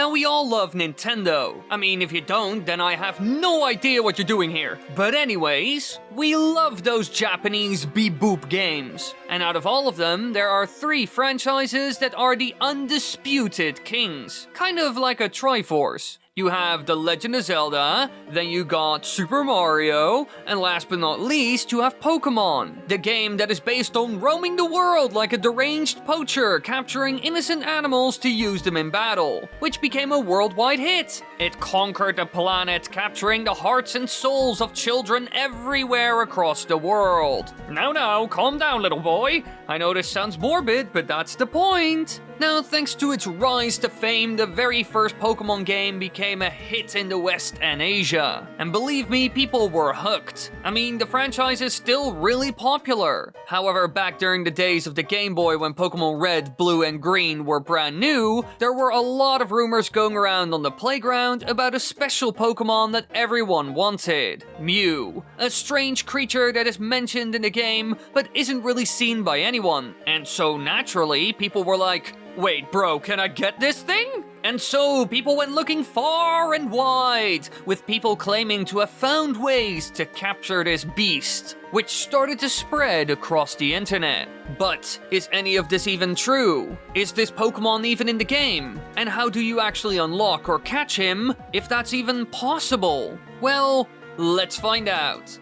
Now, we all love Nintendo. I mean, if you don't, then I have no idea what you're doing here. But anyways, we love those Japanese beep-boop games. And out of all of them, there are 3 franchises that are the undisputed kings. Kind of like a Triforce. You have The Legend of Zelda, then you got Super Mario, and last but not least, you have Pokemon, the game that is based on roaming the world like a deranged poacher, capturing innocent animals to use them in battle, which became a worldwide hit. It conquered the planet, capturing the hearts and souls of children everywhere across the world. Now, calm down, little boy. I know this sounds morbid, but that's the point. Now, thanks to its rise to fame, the very first Pokemon game became a hit in the West and Asia. And believe me, people were hooked. I mean, the franchise is still really popular. However, back during the days of the Game Boy when Pokemon Red, Blue, and Green were brand new, there were a lot of rumors going around on the playground about a special Pokemon that everyone wanted. Mew. A strange creature that is mentioned in the game, but isn't really seen by anyone. And so naturally, people were like, wait, bro, can I get this thing? And so people went looking far and wide, with people claiming to have found ways to capture this beast, which started to spread across the internet. But is any of this even true? Is this Pokemon even in the game? And how do you actually unlock or catch him, if that's even possible? Well, let's find out.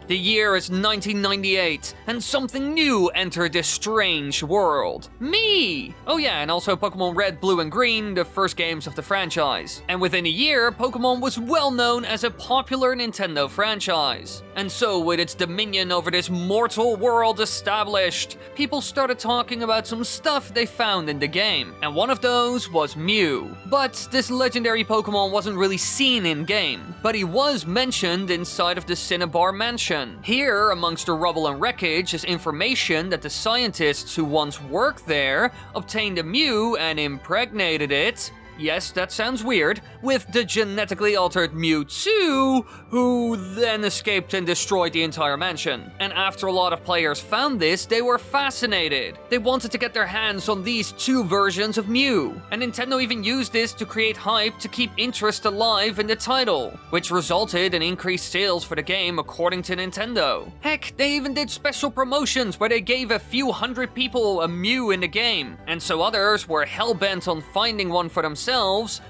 The year is 1998, and something new entered this strange world. Me! Oh yeah, and also Pokemon Red, Blue, and Green, the first games of the franchise. And within a year, Pokemon was well known as a popular Nintendo franchise. And so, with its dominion over this mortal world established, people started talking about some stuff they found in the game. And one of those was Mew. But this legendary Pokemon wasn't really seen in-game, but he was mentioned inside of the Cinnabar Mansion. Here, amongst the rubble and wreckage, is information that the scientists who once worked there obtained a Mew and impregnated it. Yes, that sounds weird, with the genetically altered Mewtwo, who then escaped and destroyed the entire mansion. And after a lot of players found this, they were fascinated. They wanted to get their hands on these 2 versions of Mew. And Nintendo even used this to create hype to keep interest alive in the title, which resulted in increased sales for the game according to Nintendo. Heck, they even did special promotions where they gave a few hundred people a Mew in the game, and so others were hell-bent on finding one for themselves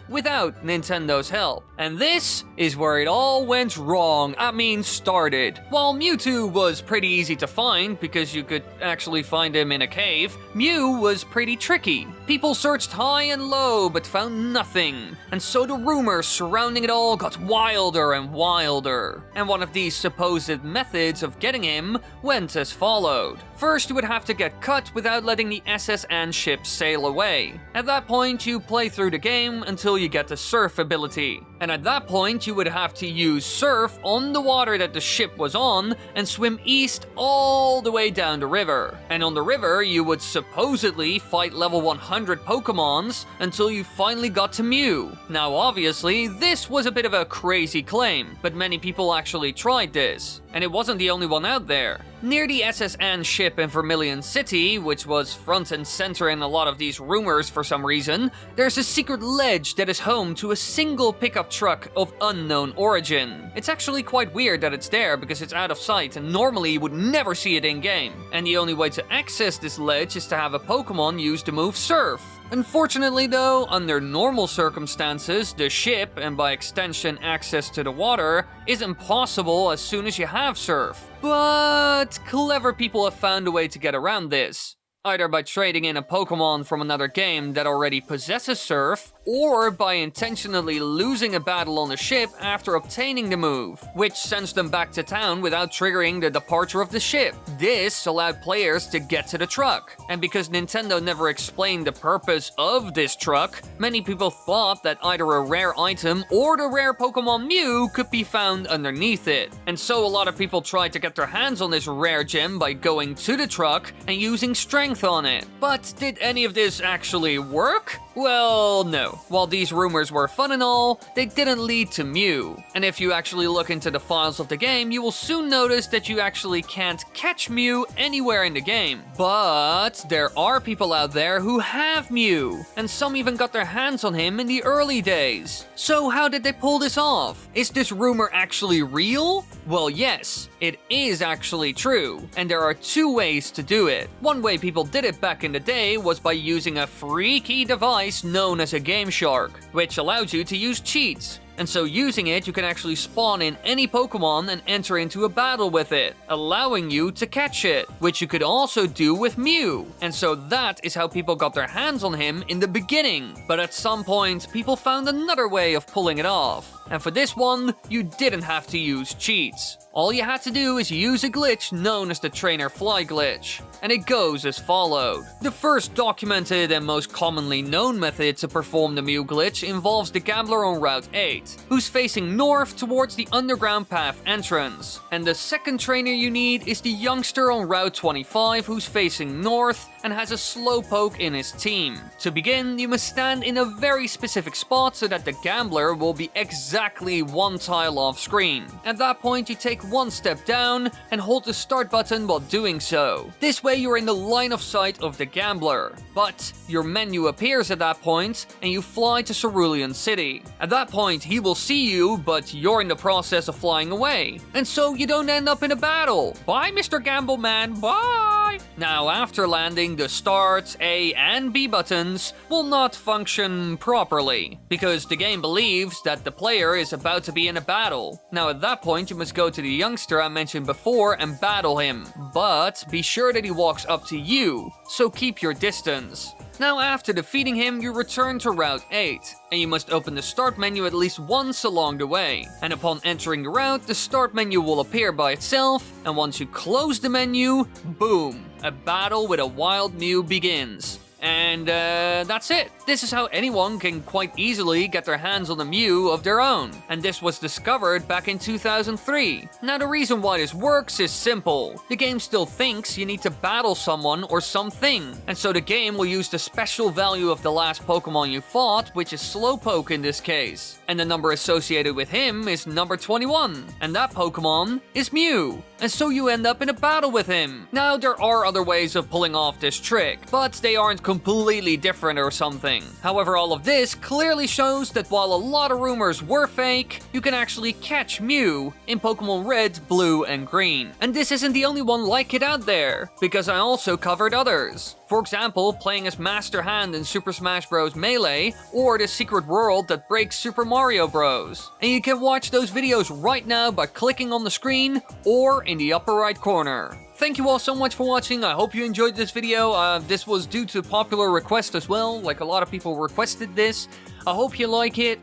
without Nintendo's help. And this is where it all went wrong. I mean, started. While Mewtwo was pretty easy to find because you could actually find him in a cave, Mew was pretty tricky. People searched high and low but found nothing. And so the rumors surrounding it all got wilder and wilder. And one of these supposed methods of getting him went as followed. First, you would have to get cut without letting the SS Anne ship sail away. At that point, you play through the game until you get the surf ability. And at that point, you would have to use surf on the water that the ship was on and swim east all the way down the river. And on the river, you would supposedly fight level 100 Pokemons until you finally got to Mew. Now obviously, this was a bit of a crazy claim, but many people actually tried this. And it wasn't the only one out there. Near the SS Anne ship in Vermilion City, which was front and center in a lot of these rumors for some reason, there's a secret ledge that is home to a single pickup truck of unknown origin. It's actually quite weird that it's there because it's out of sight and normally you would never see it in-game. And the only way to access this ledge is to have a Pokemon use the move Surf. Unfortunately though, under normal circumstances, the ship, and by extension access to the water, isn't possible as soon as you have Surf. But clever people have found a way to get around this. Either by trading in a Pokemon from another game that already possesses Surf, or by intentionally losing a battle on the ship after obtaining the move, which sends them back to town without triggering the departure of the ship. This allowed players to get to the truck, and because Nintendo never explained the purpose of this truck, many people thought that either a rare item or the rare Pokemon Mew could be found underneath it. And so a lot of people tried to get their hands on this rare gem by going to the truck and using strength on it. But did any of this actually work? Well, no. While these rumors were fun and all, they didn't lead to MEW. And if you actually look into the files of the game, you will soon notice that you actually can't catch MEW anywhere in the game. But there are people out there who have MEW, and some even got their hands on him in the early days. So how did they pull this off? Is this rumor actually real? Well, yes, it is actually true, and there are two ways to do it. One way people did it back in the day was by using a freaky device known as a Game Shark, which allows you to use cheats. And so using it, you can actually spawn in any Pokemon and enter into a battle with it, allowing you to catch it, which you could also do with MEW. And so that is how people got their hands on him in the beginning. But at some point, people found another way of pulling it off. And for this one, you didn't have to use cheats. All you had to do is use a glitch known as the Trainer Fly glitch. And it goes as followed. The first documented and most commonly known method to perform the MEW glitch involves the gambler on Route 8, who's facing north towards the underground path entrance. And the second trainer you need is the youngster on Route 25 who's facing north and has a slowpoke in his team. To begin, you must stand in a very specific spot so that the gambler will be exactly one tile off screen. At that point, you take one step down and hold the start button while doing so. This way you're in the line of sight of the gambler. But your menu appears at that point and you fly to Cerulean City. At that point, he will see you, but you're in the process of flying away. And so you don't end up in a battle. Bye, Mr. Gamble Man, bye! Now, after landing, the start, A, and B buttons will not function properly, because the game believes that the player is about to be in a battle. Now, at that point, you must go to the youngster I mentioned before and battle him. But be sure that he walks up to you, so keep your distance. Now, after defeating him, you return to Route 8, and you must open the start menu at least once along the way. And upon entering the route, the start menu will appear by itself, and once you close the menu, boom, a battle with a wild MEW begins. And that's it. This is how anyone can quite easily get their hands on a MEW of their own. And this was discovered back in 2003. Now the reason why this works is simple. The game still thinks you need to battle someone or something. And so the game will use the special value of the last Pokemon you fought, which is Slowpoke in this case. And the number associated with him is number 21. And that Pokemon is MEW. And so you end up in a battle with him. Now there are other ways of pulling off this trick, but they aren't completely different or something. However, all of this clearly shows that while a lot of rumors were fake, you can actually catch MEW in Pokemon Red, Blue, and Green. And this isn't the only one like it out there, because I also covered others. For example, playing as Master Hand in Super Smash Bros. Melee, or the secret world that breaks Super Mario Bros. And you can watch those videos right now by clicking on the screen or in the upper right corner. Thank you all so much for watching. I hope you enjoyed this video. This was due to popular request as well. Like, a lot of people requested this. I hope you like it.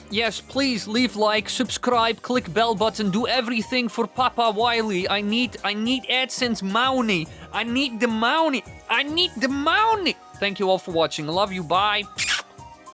Yes, please leave like, subscribe, click bell button, do everything for Papa Wily. I need AdSense money. I need the money. Thank you all for watching. I love you. Bye.